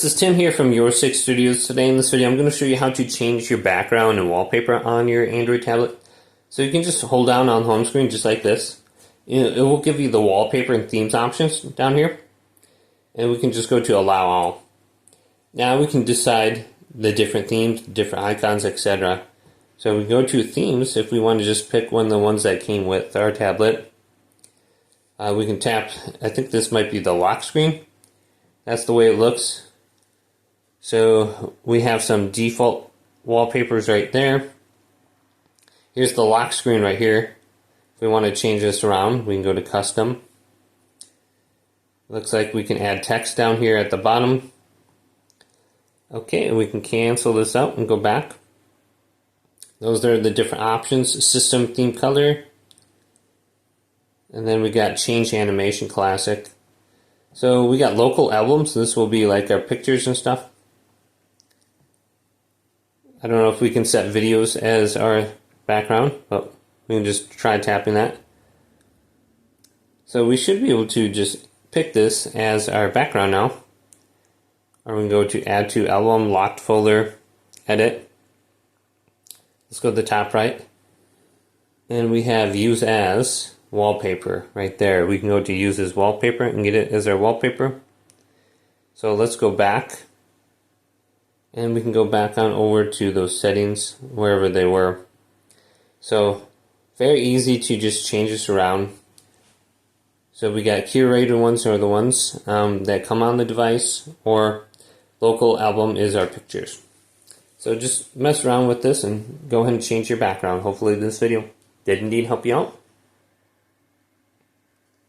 this is Tim here from Your Six Studios. Today in this video I'm going to show you how to change your background and wallpaper on your Android tablet. So you can just hold down on the home screen just like this. It will give you the wallpaper and themes options down here. And we can just go to allow all. Now we can decide the different themes, different icons, etc. So we go to themes if we want to just pick one of the ones that came with our tablet. We can tap, I think this might be the lock screen. That's the way it looks. So we have some default wallpapers right there. Here's the lock screen right here. If we want to change this around, we can go to custom. Looks like we can add text down here at the bottom. Okay, and we can cancel this out and go back. Those are the different options. System theme color. And then we got change animation classic. So we got local albums. This will be like our pictures and stuff. I don't know if we can set videos as our background, but we can just try tapping that. So we should be able to just pick this as our background now. Or we can go to add to album, locked folder, edit. Let's go to the top right. And we have use as wallpaper right there. We can go to use as wallpaper and get it as our wallpaper. So let's go back. And we can go back on over to those settings, wherever they were. So, very easy to just change this around. So we got curated ones are the ones that come on the device, or local album is our pictures. So just mess around with this and go ahead and change your background. Hopefully this video did indeed help you out.